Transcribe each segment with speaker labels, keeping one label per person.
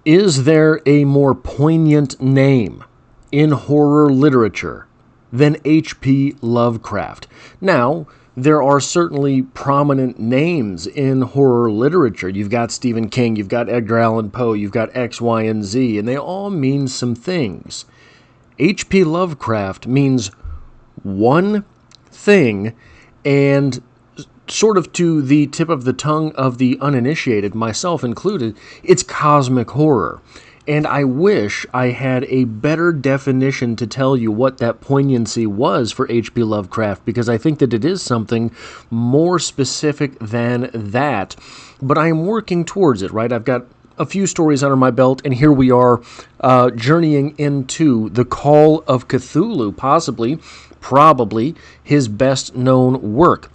Speaker 1: Is there a more poignant name in horror literature than H.P. Lovecraft? Now, there are certainly prominent names in horror literature. You've got Stephen King, you've got Edgar Allan Poe, you've got X, Y, and Z, and they all mean some things. H.P. Lovecraft means one thing, and sort of to the tip of the tongue of the uninitiated, myself included, it's cosmic horror. And I wish I had a better definition to tell you what that poignancy was for H.P. Lovecraft, because I think that it is something more specific than that. But I am working towards it, right? I've got a few stories under my belt, and here we are journeying into The Call of Cthulhu, probably his best known work.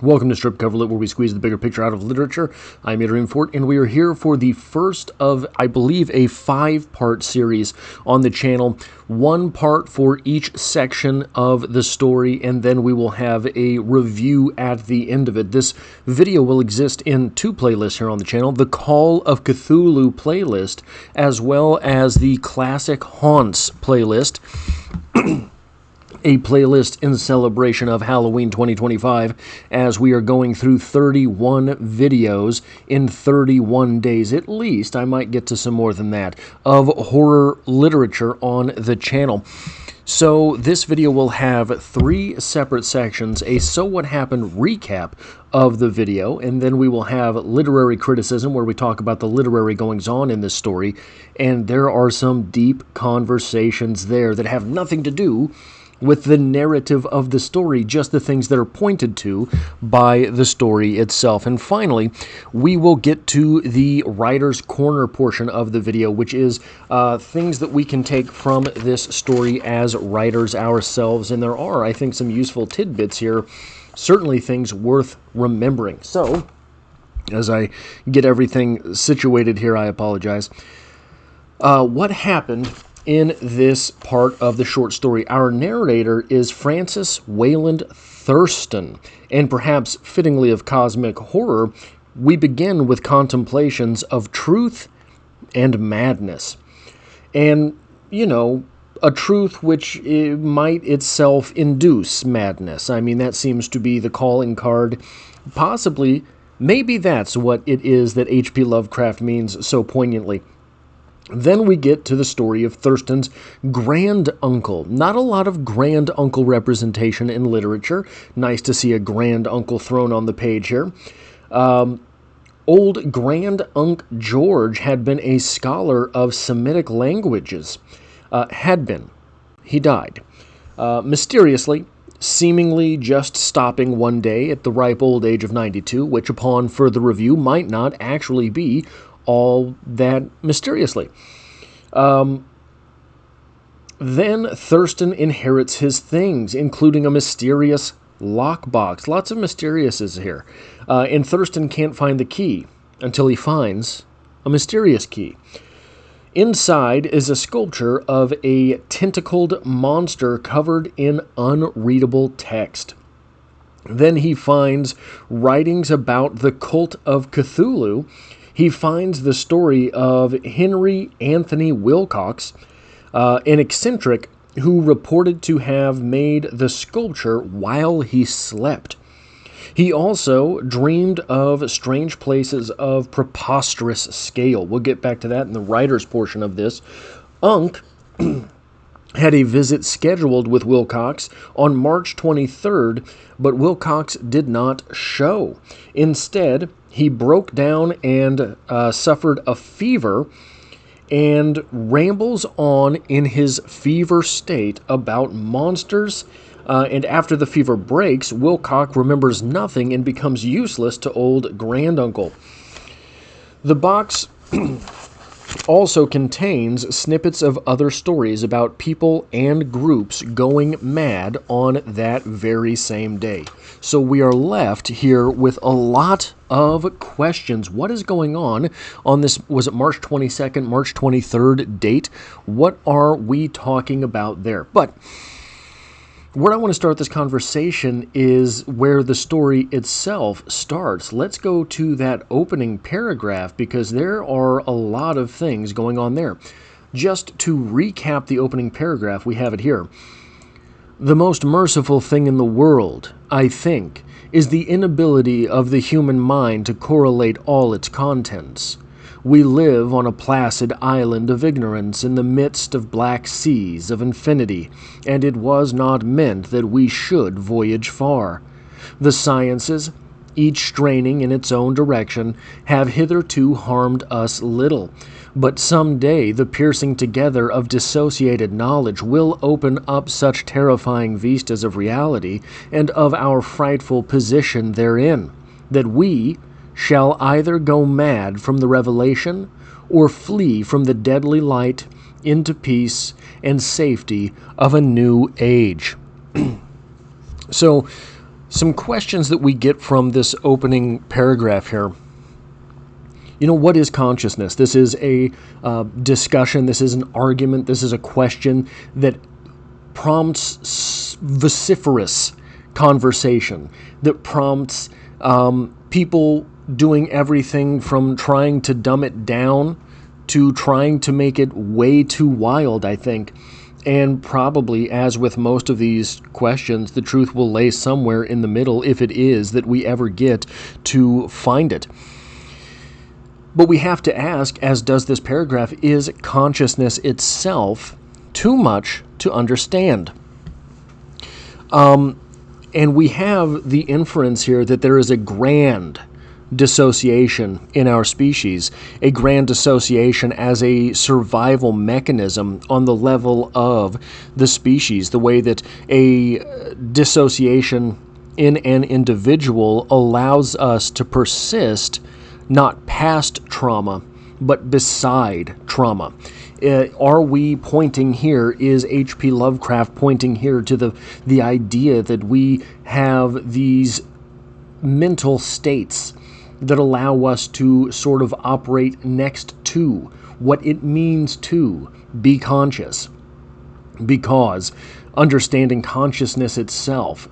Speaker 1: Welcome to Strip Cover Lit, where we squeeze the bigger picture out of literature. I'm Adrian Fort, and we are here for the first of, I believe, a 5-part series on the channel. 1 part for each section of the story, and then we will have a review at the end of it. This video will exist in 2 playlists here on the channel, the Call of Cthulhu playlist, as well as the Classic Haunts playlist. A playlist in celebration of Halloween 2025, as we are going through 31 videos in 31 days at least. I might get to some more than that, of horror literature on the channel. So this video will have 3 separate sections, a So What Happened recap of the video, and then we will have literary criticism, where we talk about the literary goings-on in this story, and there are some deep conversations there that have nothing to do with the narrative of the story, just the things that are pointed to by the story itself. And finally, we will get to the Writer's Corner portion of the video, which is things that we can take from this story as writers ourselves. And there are, I think, some useful tidbits here, certainly things worth remembering. So, as I get everything situated here, I apologize. What happened in this part of the short story? Our narrator is Francis Wayland Thurston, and perhaps fittingly of cosmic horror, we begin with contemplations of truth and madness. And, you know, a truth which might itself induce madness. I mean, that seems to be the calling card. Possibly, maybe that's what it is that H.P. Lovecraft means so poignantly. Then we get to the story of Thurston's grand uncle. Not a lot of grand uncle representation in literature. Nice to see a grand uncle thrown on the page here. Old Grand Unc George had been a scholar of Semitic languages. He died. Mysteriously, seemingly just stopping one day at the ripe old age of 92, which upon further review might not actually be all that mysteriously. Then Thurston inherits his things, including a mysterious lockbox. Lots of mysteriouses here. And Thurston can't find the key until he finds a mysterious key. Inside is a sculpture of a tentacled monster covered in unreadable text. Then he finds writings about the cult of Cthulhu. He finds the story of Henry Anthony Wilcox, an eccentric who reported to have made the sculpture while he slept. He also dreamed of strange places of preposterous scale. We'll get back to that in the writer's portion of this. Unc had a visit scheduled with Wilcox on March 23rd, but Wilcox did not show. Instead, he broke down and suffered a fever and rambles on in his fever state about monsters. And after the fever breaks, Wilcox remembers nothing and becomes useless to old granduncle. The box also contains snippets of other stories about people and groups going mad on that very same day. So we are left here with a lot of questions. What is going on this, was it March 22nd, March 23rd date? What are we talking about there? But where I want to start this conversation is where the story itself starts. Let's go to that opening paragraph because there are a lot of things going on there. Just to recap the opening paragraph, we have it here. The most merciful thing in the world, I think, is the inability of the human mind to correlate all its contents. We live on a placid island of ignorance in the midst of black seas of infinity, and it was not meant that we should voyage far. The sciences, each straining in its own direction, have hitherto harmed us little, but some day the piercing together of dissociated knowledge will open up such terrifying vistas of reality and of our frightful position therein, that we shall either go mad from the revelation or flee from the deadly light into peace and safety of a new age. So, some questions that we get from this opening paragraph here. What is consciousness? This is a discussion, this is an argument, this is a question that prompts vociferous conversation, that prompts people doing everything from trying to dumb it down to trying to make it way too wild, I think. And probably, as with most of these questions, the truth will lay somewhere in the middle, if it is that we ever get to find it. But we have to ask, as does this paragraph, is consciousness itself too much to understand? And we have the inference here that there is a grand dissociation in our species, a grand dissociation as a survival mechanism on the level of the species, the way that a dissociation in an individual allows us to persist not past trauma, but beside trauma. Are we pointing here, is H.P. Lovecraft pointing here to the idea that we have these mental states that allow us to sort of operate next to what it means to be conscious? Because understanding consciousness itself,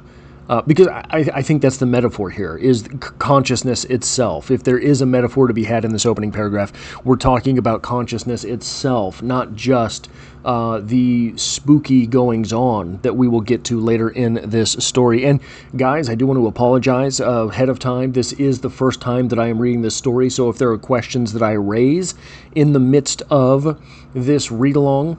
Speaker 1: because I think that's the metaphor here, is consciousness itself. If there is a metaphor to be had in this opening paragraph, we're talking about consciousness itself, not just the spooky goings-on that we will get to later in this story. And guys, I do want to apologize ahead of time. This is the first time that I am reading this story, so if there are questions that I raise in the midst of this read-along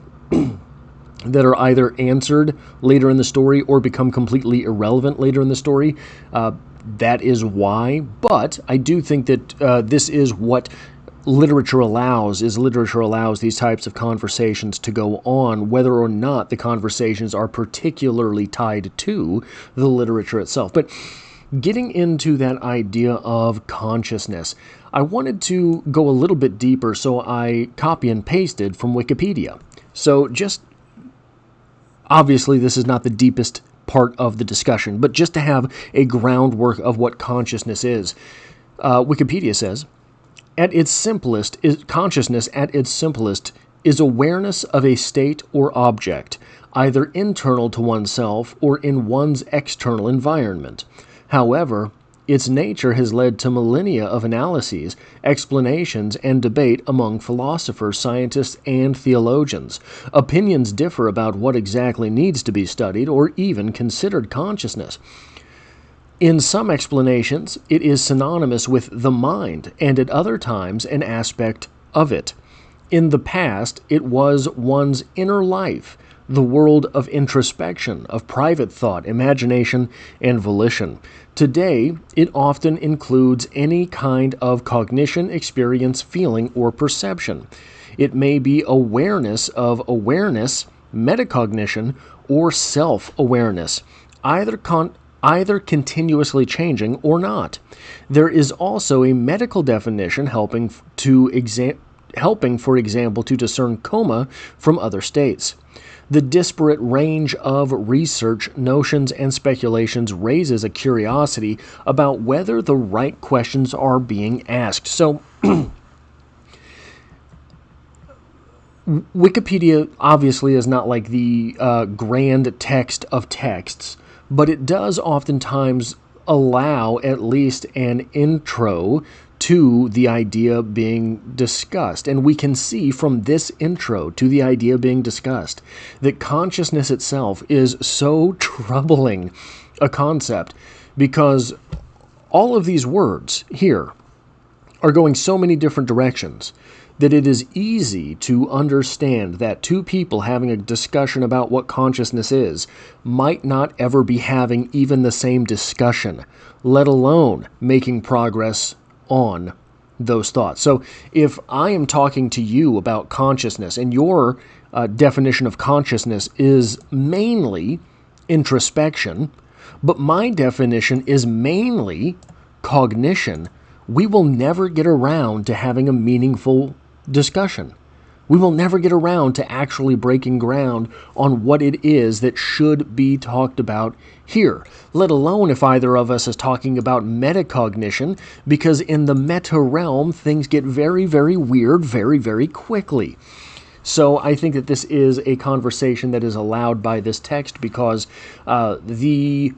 Speaker 1: that are either answered later in the story or become completely irrelevant later in the story, that is why. But I do think that this is what literature allows, these types of conversations to go on, whether or not the conversations are particularly tied to the literature itself. But getting into that idea of consciousness, I wanted to go a little bit deeper, so I copy and pasted from Wikipedia. So just obviously, this is not the deepest part of the discussion, but just to have a groundwork of what consciousness is. Wikipedia says, consciousness at its simplest is awareness of a state or object, either internal to oneself or in one's external environment. However, its nature has led to millennia of analyses, explanations, and debate among philosophers, scientists, and theologians. Opinions differ about what exactly needs to be studied or even considered consciousness. In some explanations, it is synonymous with the mind, and at other times an aspect of it. In the past, it was one's inner life, the world of introspection, of private thought, imagination, and volition. Today, it often includes any kind of cognition, experience, feeling, or perception. It may be awareness of awareness, metacognition, or self-awareness, either continuously changing or not. There is also a medical definition helping, for example, to discern coma from other states. The disparate range of research, notions, and speculations raises a curiosity about whether the right questions are being asked. So, Wikipedia obviously is not like the grand text of texts, but it does oftentimes allow at least an intro to the idea being discussed. And we can see from this intro to the idea being discussed that consciousness itself is so troubling a concept, because all of these words here are going so many different directions that it is easy to understand that two people having a discussion about what consciousness is might not ever be having even the same discussion, let alone making progress on those thoughts. So if I am talking to you about consciousness and your definition of consciousness is mainly introspection, but my definition is mainly cognition, we will never get around to having a meaningful discussion. We will never get around to actually breaking ground on what it is that should be talked about here, let alone if either of us is talking about metacognition, because in the meta realm, things get very, very weird very, very quickly. So I think that this is a conversation that is allowed by this text, because the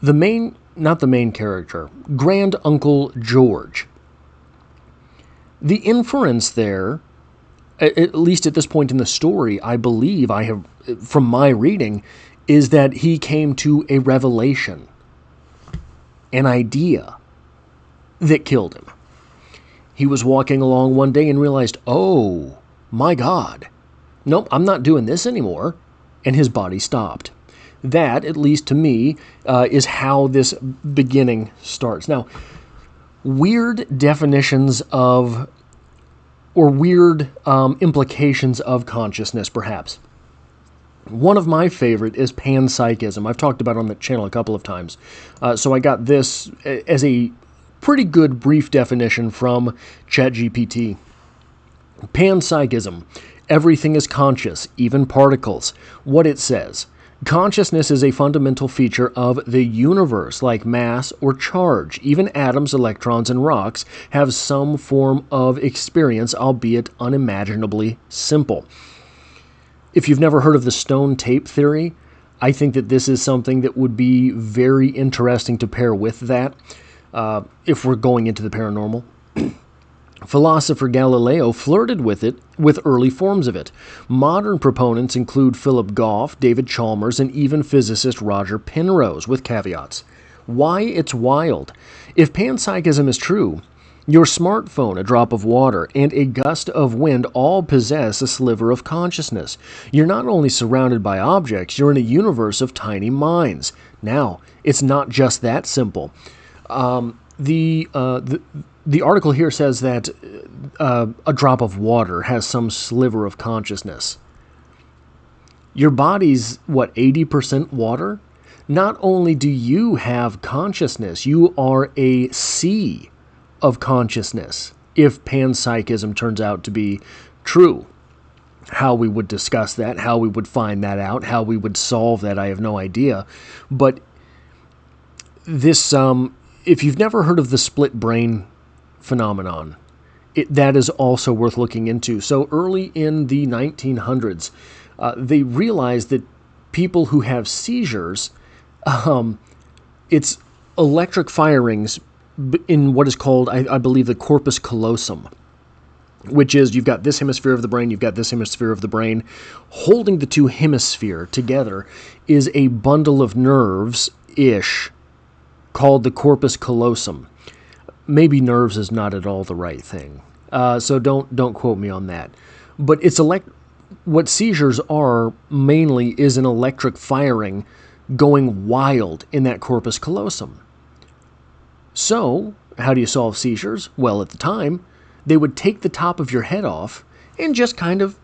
Speaker 1: main, not the main character, Grand Uncle George, the inference there, at least at this point in the story, I believe I have, from my reading, is that he came to a revelation, an idea that killed him. He was walking along one day and realized, oh my God, nope, I'm not doing this anymore. And his body stopped. That, at least to me, is how this beginning starts. Now, weird definitions of, or weird implications of consciousness, perhaps. One of my favorite is panpsychism. I've talked about it on the channel a couple of times. So I got this as a pretty good brief definition from ChatGPT. Panpsychism. Everything is conscious, even particles. What it says: consciousness is a fundamental feature of the universe, like mass or charge. Even atoms, electrons, and rocks have some form of experience, albeit unimaginably simple. If you've never heard of the stone tape theory, I think that this is something that would be very interesting to pair with that, if we're going into the paranormal. Philosopher Galileo flirted with it, with early forms of it. Modern proponents include Philip Goff, David Chalmers, and even physicist Roger Penrose, with caveats. Why it's wild. If panpsychism is true, your smartphone, a drop of water, and a gust of wind all possess a sliver of consciousness. You're not only surrounded by objects, you're in a universe of tiny minds. Now, it's not just that simple. The article here says that a drop of water has some sliver of consciousness. Your body's, 80% water? Not only do you have consciousness, you are a sea of consciousness, if panpsychism turns out to be true. How we would discuss that, how we would find that out, how we would solve that, I have no idea. But this, if you've never heard of the split brain phenomenon, that is also worth looking into. So early in the 1900s, they realized that people who have seizures, it's electric firings in what is called, I believe, the corpus callosum, which is, you've got this hemisphere of the brain, you've got this hemisphere of the brain. Holding the two hemispheres together is a bundle of nerves-ish called the corpus callosum. Maybe nerves is not at all the right thing, so don't quote me on that. But it's what seizures are mainly is an electric firing going wild in that corpus callosum. So, how do you solve seizures? Well, at the time, they would take the top of your head off and just kind of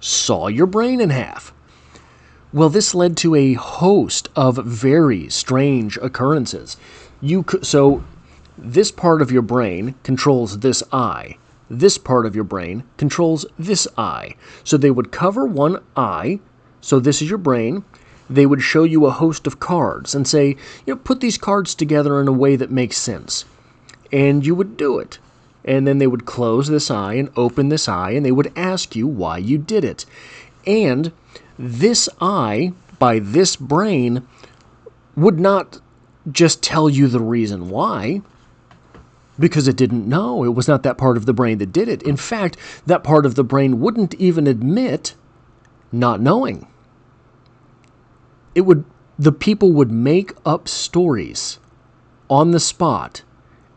Speaker 1: saw your brain in half. Well, this led to a host of very strange occurrences. So this part of your brain controls this eye. This part of your brain controls this eye. So they would cover one eye, so this is your brain. They would show you a host of cards and say, put these cards together in a way that makes sense. And you would do it. And then they would close this eye and open this eye, and they would ask you why you did it. And this eye, by this brain, would not just tell you the reason why, because it didn't know. It was not that part of the brain that did it. In fact, that part of the brain wouldn't even admit not knowing. The people would make up stories on the spot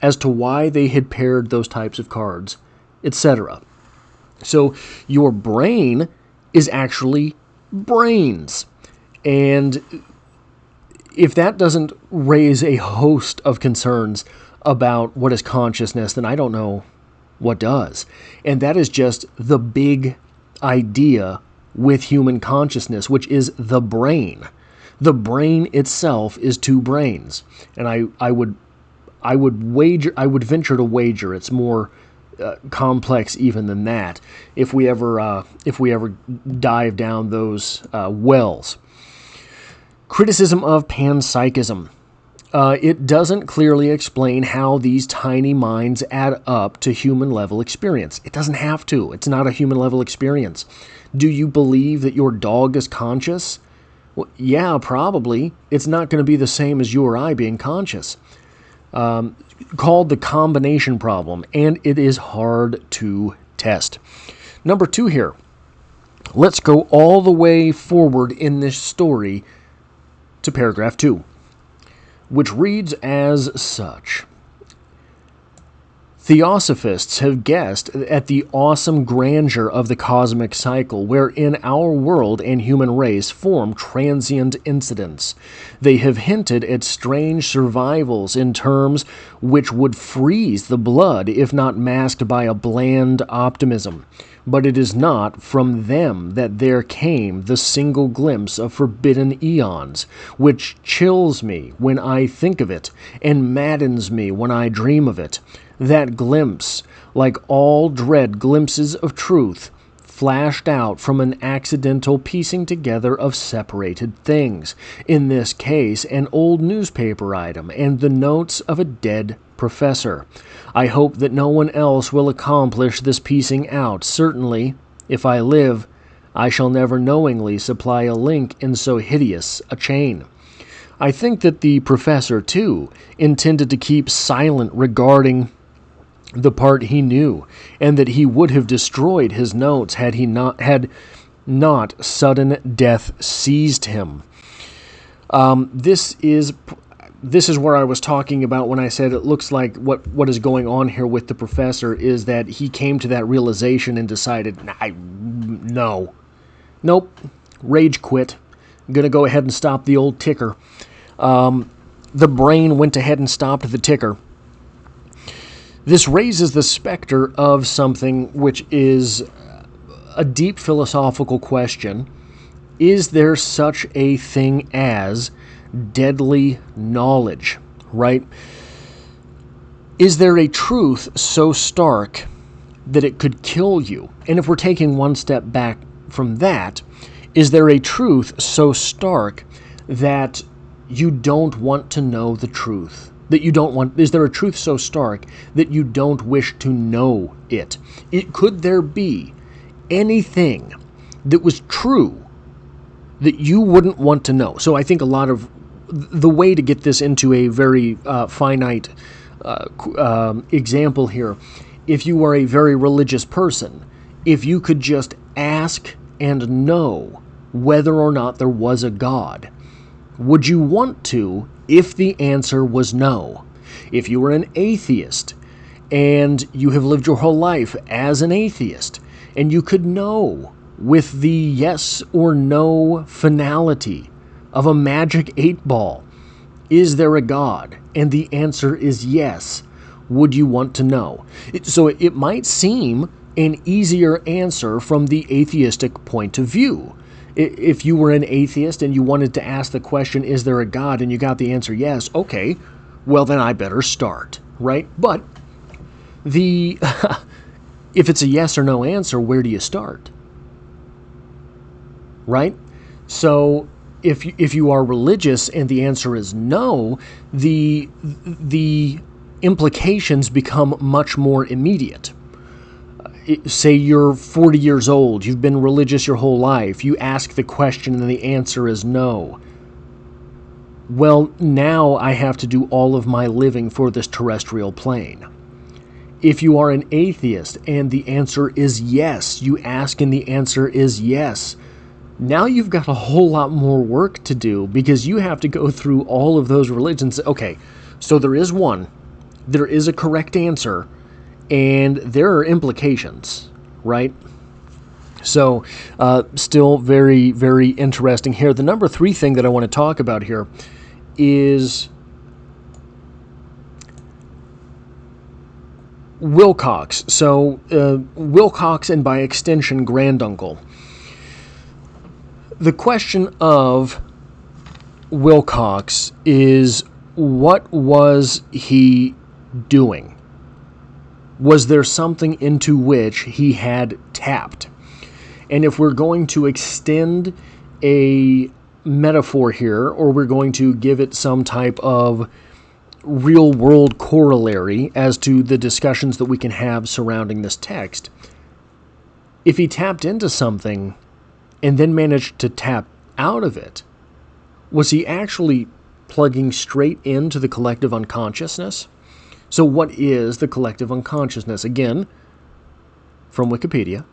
Speaker 1: as to why they had paired those types of cards, etc. So your brain is actually brains. And if that doesn't raise a host of concerns about what is consciousness, then I don't know what does. And that is just the big idea with human consciousness, which is the brain. The brain itself is two brains. And I would venture to wager it's more complex even than that if we ever dive down those wells. Criticism of panpsychism. It doesn't clearly explain how these tiny minds add up to human-level experience. It doesn't have to. It's not a human-level experience. Do you believe that your dog is conscious? Well, yeah, probably. It's not going to be the same as you or I being conscious. Called the combination problem, and it is hard to test. Number 2 here. Let's go all the way forward in this story to paragraph 2, which reads as such. Theosophists have guessed at the awesome grandeur of the cosmic cycle, wherein our world and human race form transient incidents. They have hinted at strange survivals in terms which would freeze the blood if not masked by a bland optimism. But it is not from them that there came the single glimpse of forbidden eons, which chills me when I think of it, and maddens me when I dream of it. That glimpse, like all dread glimpses of truth, flashed out from an accidental piecing together of separated things, in this case an old newspaper item and the notes of a dead professor. I hope that no one else will accomplish this piecing out. Certainly, if I live, I shall never knowingly supply a link in so hideous a chain. I think that the professor, too, intended to keep silent regarding the part he knew, and that he would have destroyed his notes had not sudden death seized him. This is where I was talking about when I said it looks like what is going on here with the professor is that he came to that realization and decided, nope, rage quit. I'm going to go ahead and stop the old ticker. The brain went ahead and stopped the ticker. This raises the specter of something which is a deep philosophical question. Is there such a thing as deadly knowledge, right? Is there a truth so stark that it could kill you? And if we're taking one step back from that, is there a truth so stark that you don't want to know the truth? Is there a truth so stark that you don't wish to know it? Could there be anything that was true that you wouldn't want to know? So I think a lot of the way to get this into a very finite example here, if you were a very religious person, if you could just ask and know whether or not there was a God, would you want to if the answer was no? If you were an atheist and you have lived your whole life as an atheist and you could know with the yes or no finality of a magic 8-ball, is there a God? And the answer is yes. Would you want to know? So it might seem an easier answer from the atheistic point of view. If you were an atheist and you wanted to ask the question, is there a God, and you got the answer yes, okay, well then I better start, right? But if it's a yes or no answer, where do you start? Right? So if you are religious and the answer is no, the implications become much more immediate. Say you're 40 years old, you've been religious your whole life, you ask the question and the answer is no. Well, now I have to do all of my living for this terrestrial plane. If you are an atheist and the answer is yes, you ask and the answer is yes, now you've got a whole lot more work to do because you have to go through all of those religions. Okay, so there is one, there is a correct answer, and there are implications, right? So, still very, very interesting here. The number 3 thing that I want to talk about here is Wilcox. So, Wilcox and by extension, granduncle. The question of Wilcox is, what was he doing? Was there something into which he had tapped? And if we're going to extend a metaphor here, or we're going to give it some type of real-world corollary as to the discussions that we can have surrounding this text, if he tapped into something and then managed to tap out of it, was he actually plugging straight into the collective unconsciousness? So what is the collective unconsciousness? Again, from Wikipedia.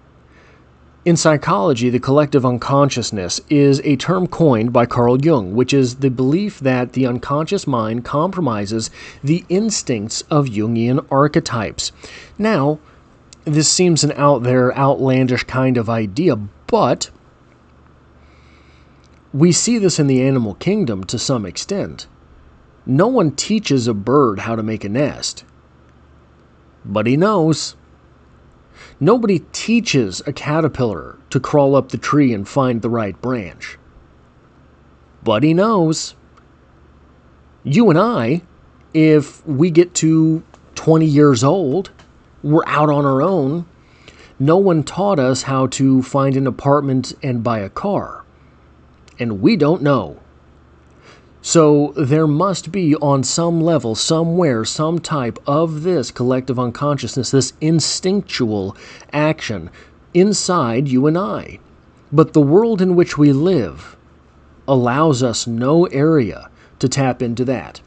Speaker 1: In psychology, the collective unconsciousness is a term coined by Carl Jung, which is the belief that the unconscious mind compromises the instincts of Jungian archetypes. Now, this seems an out there, outlandish kind of idea, but we see this in the animal kingdom to some extent. No one teaches a bird how to make a nest, but he knows. Nobody teaches a caterpillar to crawl up the tree and find the right branch, but he knows. You and I, if we get to 20 years old, we're out on our own. No one taught us how to find an apartment and buy a car, and we don't know. So there must be on some level, somewhere, some type of this collective unconsciousness, this instinctual action inside you and I. But the world in which we live allows us no area to tap into that.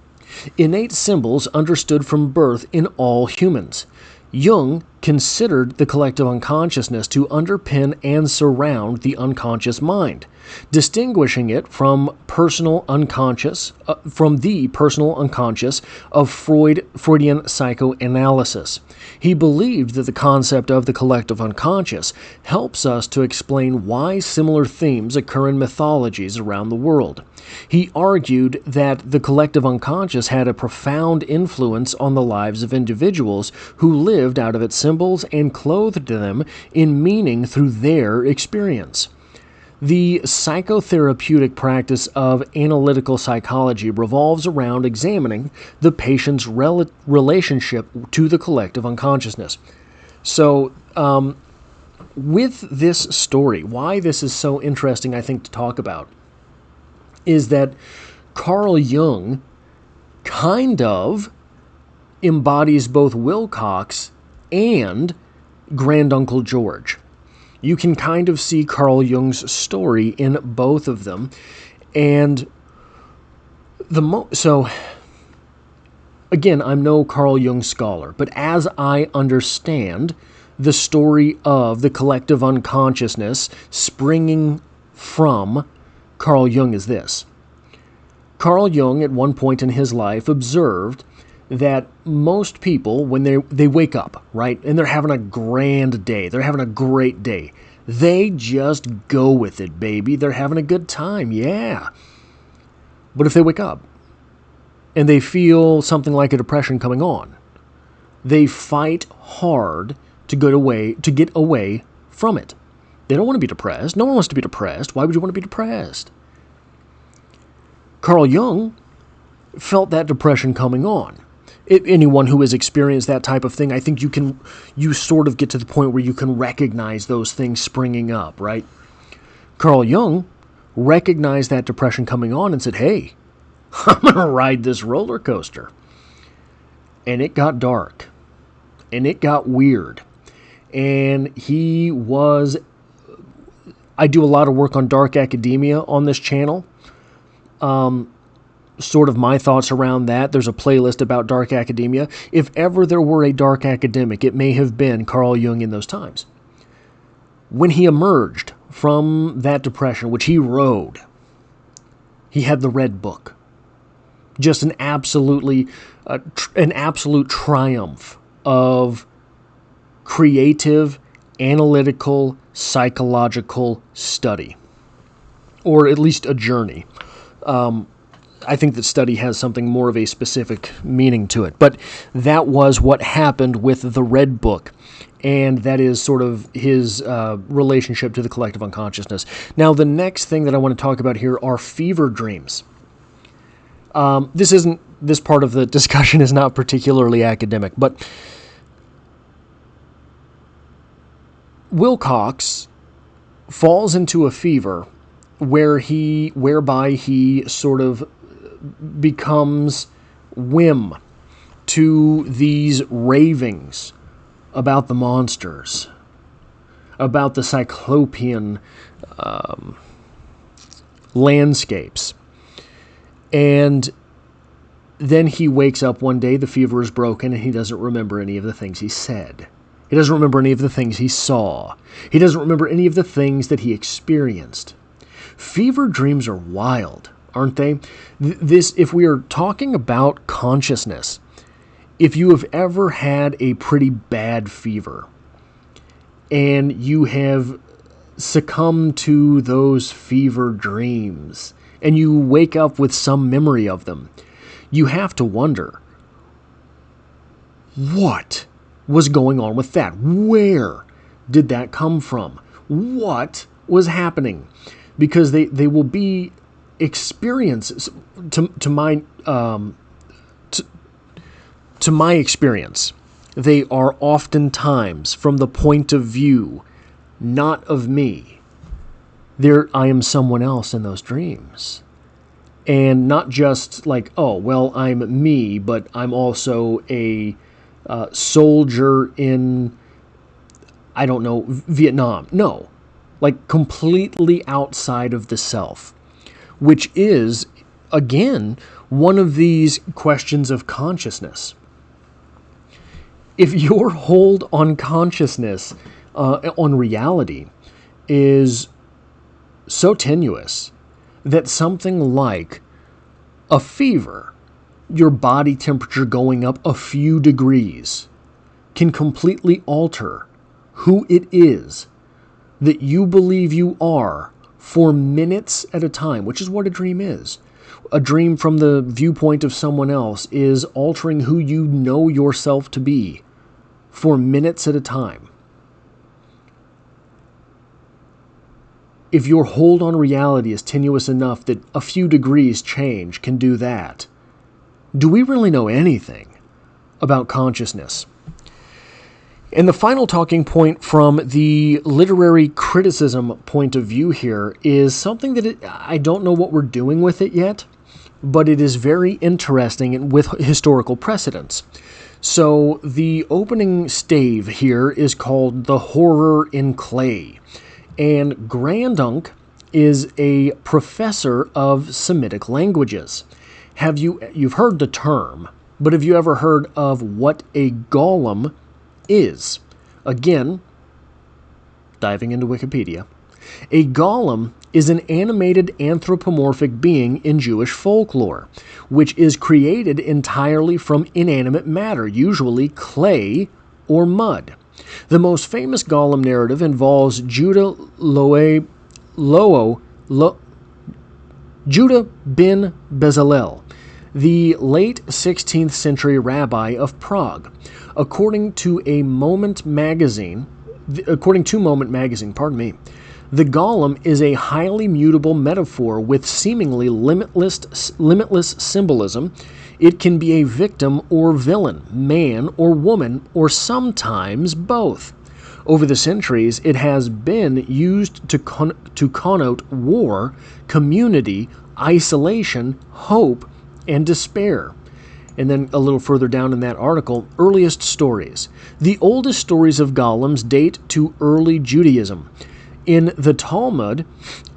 Speaker 1: Innate symbols understood from birth in all humans. Jung considered the collective unconsciousness to underpin and surround the unconscious mind, distinguishing it from personal unconscious, from the personal unconscious of Freudian psychoanalysis. He believed that the concept of the collective unconscious helps us to explain why similar themes occur in mythologies around the world. He argued that the collective unconscious had a profound influence on the lives of individuals who lived out of its symbols and clothed them in meaning through their experience. The psychotherapeutic practice of analytical psychology revolves around examining the patient's relationship to the collective unconsciousness. So, with this story, why this is so interesting, I think, to talk about, is that Carl Jung kind of embodies both Wilcox and Granduncle George. You can kind of see Carl Jung's story in both of them. And so, again, I'm no Carl Jung scholar, but as I understand the story of the collective unconsciousness springing from Carl Jung is this. Carl Jung, at one point in his life, observed that most people, when they wake up, right, and they're having a grand day, they're having a great day, they just go with it, baby. They're having a good time, yeah. But if they wake up and they feel something like a depression coming on, they fight hard to get away from it. They don't want to be depressed. No one wants to be depressed. Why would you want to be depressed? Carl Jung felt that depression coming on. Anyone who has experienced that type of thing, I think you sort of get to the point where you can recognize those things springing up, right? Carl Jung recognized that depression coming on and said, hey, I'm going to ride this roller coaster. and it got dark, and it got weird. And I do a lot of work on dark academia on this channel. Sort of my thoughts around that. There's a playlist about dark academia. If ever there were a dark academic, it may have been Carl Jung in those times. When he emerged from that depression, which he rode, he had the Red Book. Just an absolute triumph of creative, analytical, psychological study, or at least a journey. I think that study has something more of a specific meaning to it, but that was what happened with the Red Book, and that is sort of his relationship to the collective unconsciousness. Now, the next thing that I want to talk about here are fever dreams. This part of the discussion is not particularly academic, but Wilcox falls into a fever whereby he sort of becomes whim to these ravings about the monsters, about the cyclopean landscapes. And then he wakes up one day, the fever is broken, and he doesn't remember any of the things he said. He doesn't remember any of the things he saw. He doesn't remember any of the things that he experienced. Fever dreams are wild, aren't they? If we are talking about consciousness, if you have ever had a pretty bad fever and you have succumbed to those fever dreams and you wake up with some memory of them, you have to wonder, what was going on with that? Where did that come from? What was happening? Because they will be experiences, to my experience, they are oftentimes from the point of view not of me. I am someone else in those dreams. And not just like, oh, well, I'm me, but I'm also a soldier in, I don't know, Vietnam. No, like completely outside of the self, which is, again, one of these questions of consciousness. If your hold on consciousness, on reality, is so tenuous that something like a fever, your body temperature going up a few degrees, can completely alter who it is that you believe you are for minutes at a time, which is what a dream is. A dream from the viewpoint of someone else is altering who you know yourself to be for minutes at a time. If your hold on reality is tenuous enough that a few degrees change can do that, do we really know anything about consciousness? And the final talking point from the literary criticism point of view here is something that I don't know what we're doing with it yet, but it is very interesting and with historical precedents. So the opening stave here is called The Horror in Clay. And Grandunk is a professor of Semitic languages. You've heard the term, but have you ever heard of what a golem is? Again, diving into Wikipedia. A golem is an animated anthropomorphic being in Jewish folklore, which is created entirely from inanimate matter, usually clay or mud. The most famous golem narrative involves Judah bin Bezalel, the late 16th century rabbi of Prague. According to Moment magazine, the golem is a highly mutable metaphor with seemingly limitless symbolism. It can be a victim or villain, man or woman, or sometimes both. Over the centuries, it has been used to connote war, community, isolation, hope, and despair. And then a little further down in that article, earliest stories. The oldest stories of golems date to early Judaism. In the Talmud,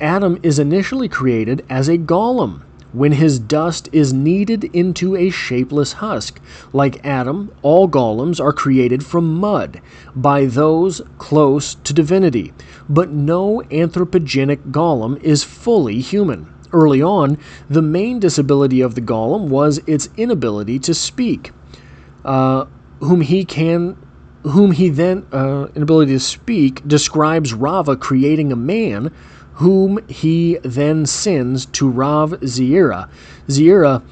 Speaker 1: Adam is initially created as a golem, when his dust is kneaded into a shapeless husk. Like Adam, all golems are created from mud by those close to divinity, but no anthropogenic golem is fully human. Early on, the main disability of the golem was its inability to speak, inability to speak describes Rava creating a man whom he then sends to Rav Zira. Zira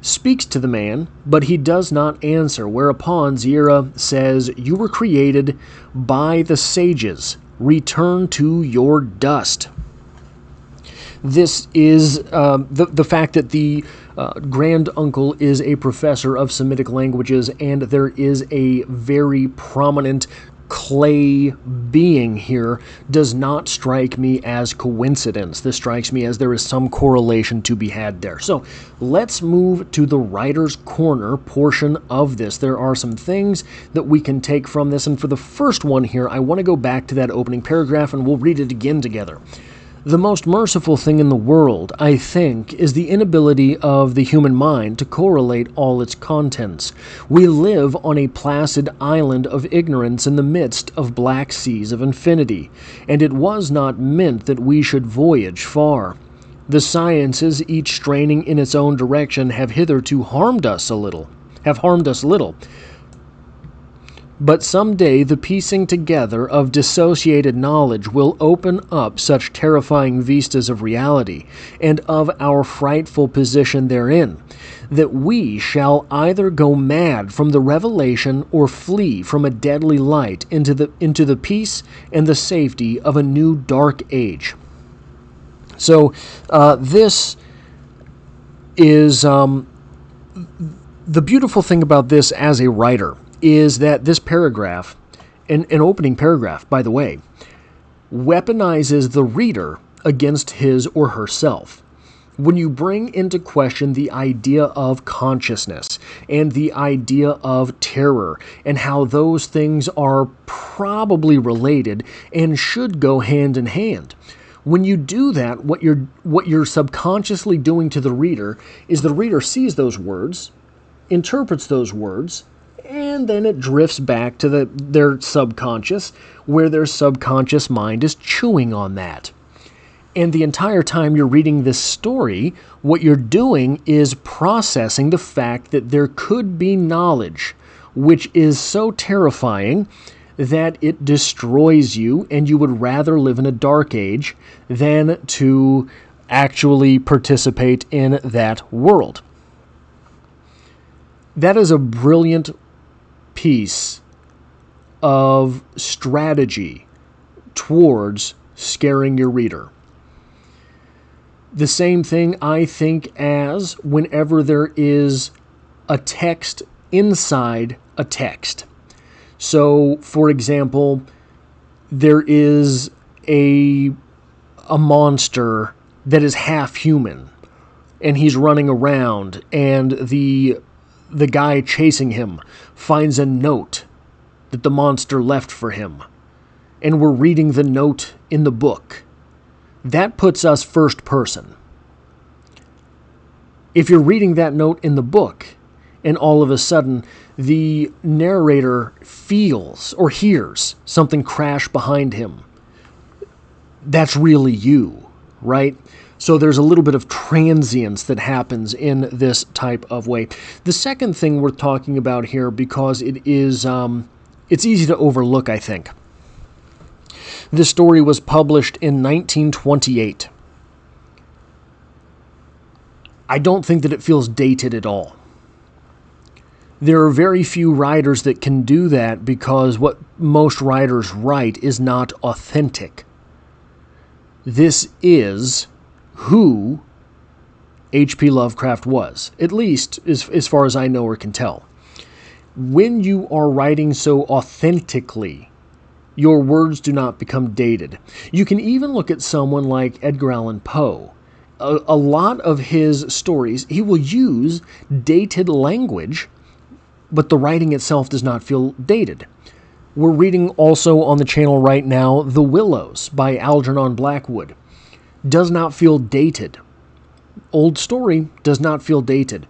Speaker 1: speaks to the man, but he does not answer, whereupon Zira says, "You were created by the sages. Return to your dust." This is the fact that the grand uncle is a professor of Semitic languages, and there is a very prominent clay being here does not strike me as coincidence. This strikes me as there is some correlation to be had there. So let's move to the writer's corner portion of this. There are some things that we can take from this, and for the first one here, I want to go back to that opening paragraph and we'll read it again together. The most merciful thing in the world, I think, is the inability of the human mind to correlate all its contents. We live on a placid island of ignorance in the midst of black seas of infinity, and it was not meant that we should voyage far. The sciences, each straining in its own direction, have hitherto harmed us little. But someday the piecing together of dissociated knowledge will open up such terrifying vistas of reality and of our frightful position therein, that we shall either go mad from the revelation or flee from a deadly light into the peace and the safety of a new dark age. So this is the beautiful thing about this as a writer is that this paragraph, an opening paragraph, by the way, weaponizes the reader against his or herself. When you bring into question the idea of consciousness and the idea of terror and how those things are probably related and should go hand in hand, when you do that, what you're subconsciously doing to the reader is the reader sees those words, interprets those words, and then it drifts back to their subconscious, where their subconscious mind is chewing on that. And the entire time you're reading this story, what you're doing is processing the fact that there could be knowledge which is so terrifying that it destroys you, and you would rather live in a dark age than to actually participate in that world. That is a brilliant piece of strategy towards scaring your reader. The same thing, I think, as whenever there is a text inside a text. So, for example, there is a monster that is half human, and he's running around, and the guy chasing him finds a note that the monster left for him, and we're reading the note in the book. That puts us first person. If you're reading that note in the book, and all of a sudden the narrator feels or hears something crash behind him, that's really you, right? So there's a little bit of transience that happens in this type of way. The second thing we're talking about here, because it is, it's easy to overlook, I think. This story was published in 1928. I don't think that it feels dated at all. There are very few writers that can do that because what most writers write is not authentic. This is who H.P. Lovecraft was, at least as far as I know or can tell. When you are writing so authentically, your words do not become dated. You can even look at someone like Edgar Allan Poe a lot of his stories, he will use dated language, but the writing itself does not feel dated. We're reading also on the channel right now, The Willows by Algernon Blackwood. Does not feel dated. Old story, does not feel dated.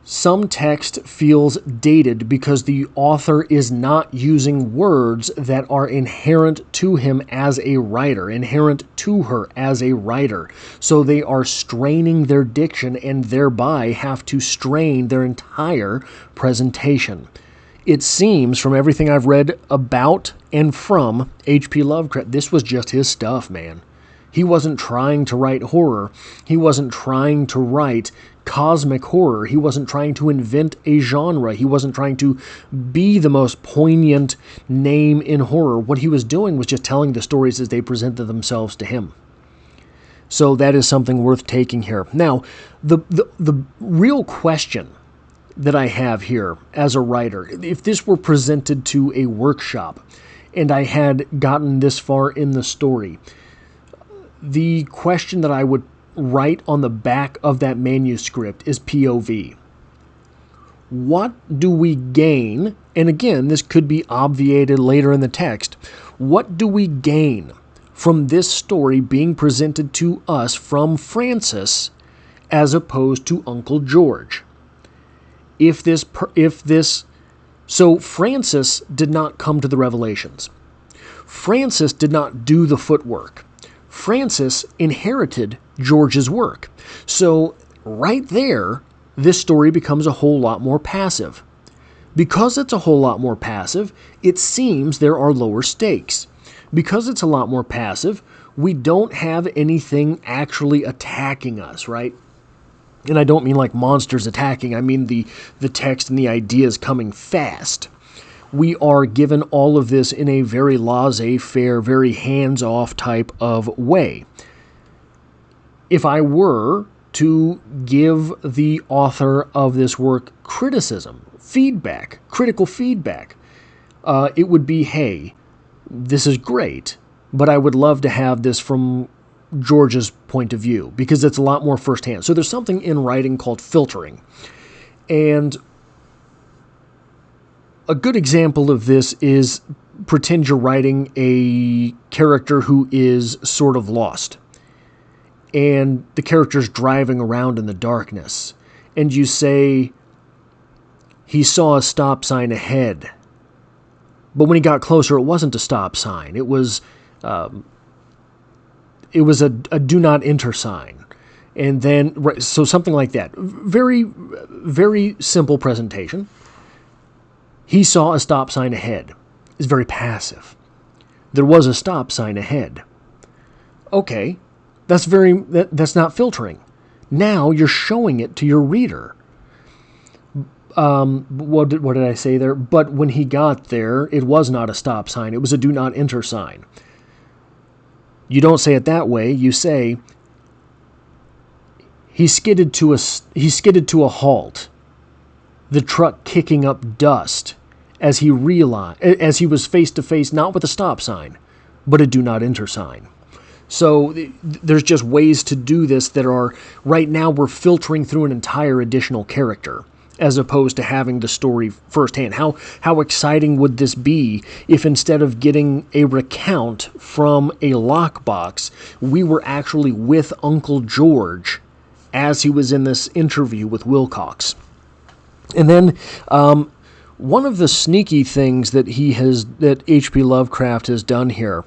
Speaker 1: Some text feels dated because the author is not using words that are inherent to him as a writer, inherent to her as a writer. So they are straining their diction and thereby have to strain their entire presentation. It seems, from everything I've read about and from H.P. Lovecraft, this was just his stuff, man. He wasn't trying to write horror. He wasn't trying to write cosmic horror. He wasn't trying to invent a genre. He wasn't trying to be the most poignant name in horror. What he was doing was just telling the stories as they presented themselves to him. So that is something worth taking here. Now, the real question that I have here as a writer, if this were presented to a workshop and I had gotten this far in the story, the question that I would write on the back of that manuscript is POV. What do we gain? And again, this could be obviated later in the text. What do we gain from this story being presented to us from Francis as opposed to Uncle George? So Francis did not come to the revelations. Francis did not do the footwork. Francis inherited George's work. So right there, this story becomes a whole lot more passive. Because it's a whole lot more passive, it seems there are lower stakes. Because it's a lot more passive, we don't have anything actually attacking us, right? And I don't mean like monsters attacking, I mean the text and the ideas coming fast. We are given all of this in a very laissez-faire, very hands-off type of way. If I were to give the author of this work criticism, feedback, critical feedback, it would be, hey, this is great, but I would love to have this from George's point of view, because it's a lot more firsthand. So there's something in writing called filtering. And a good example of this is pretend you're writing a character who is sort of lost. And the character's driving around in the darkness. And you say, he saw a stop sign ahead. But when he got closer, it wasn't a stop sign. It was a do not enter sign. And then, so something like that. Very, very simple presentation. He saw a stop sign ahead. It's very passive. There was a stop sign ahead. Okay, that's not filtering. Now you're showing it to your reader. What did I say there? But when he got there, it was not a stop sign. It was a do not enter sign. You don't say it that way. You say he skidded to a halt. The truck kicking up dust as he was face to face, not with a stop sign, but a do not enter sign. So there's just ways to do this that are, right now we're filtering through an entire additional character as opposed to having the story firsthand. How exciting would this be if instead of getting a recount from a lockbox, we were actually with Uncle George as he was in this interview with Wilcox? And then one of the sneaky things that H.P. Lovecraft has done here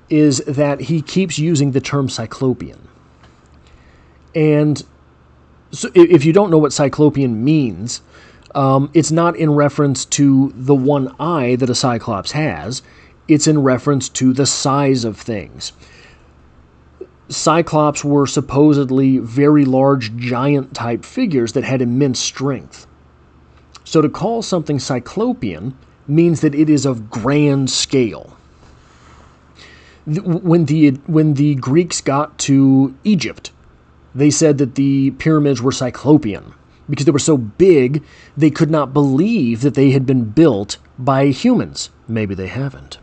Speaker 1: is that he keeps using the term Cyclopean. And so if you don't know what Cyclopean means, it's not in reference to the one eye that a Cyclops has. It's in reference to the size of things. Cyclops were supposedly very large, giant-type figures that had immense strength. So to call something Cyclopean means that it is of grand scale. When the Greeks got to Egypt, they said that the pyramids were Cyclopean because they were so big they could not believe that they had been built by humans. Maybe they haven't.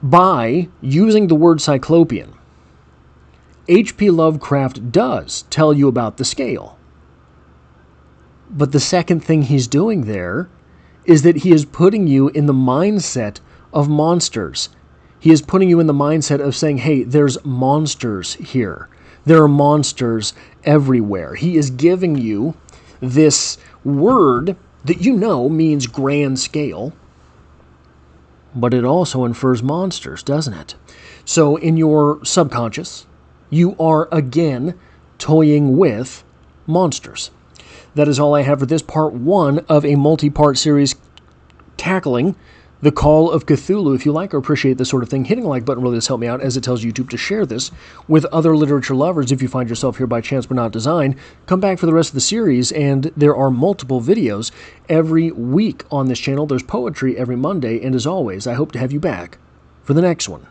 Speaker 1: by using the word cyclopean, H.P. Lovecraft does tell you about the scale. But the second thing he's doing there is that he is putting you in the mindset of monsters. He is putting you in the mindset of saying, hey, there's monsters here. There are monsters everywhere. He is giving you this word that you know means grand scale, but it also infers monsters, doesn't it? So in your subconscious, you are again toying with monsters. That is all I have for this part 1 of a multi-part series tackling the Call of Cthulhu. If you like or appreciate this sort of thing, hitting the like button really does help me out, as it tells YouTube to share this with other literature lovers. If you find yourself here by chance but not design, come back for the rest of the series, and there are multiple videos every week on this channel. There's poetry every Monday, and as always, I hope to have you back for the next one.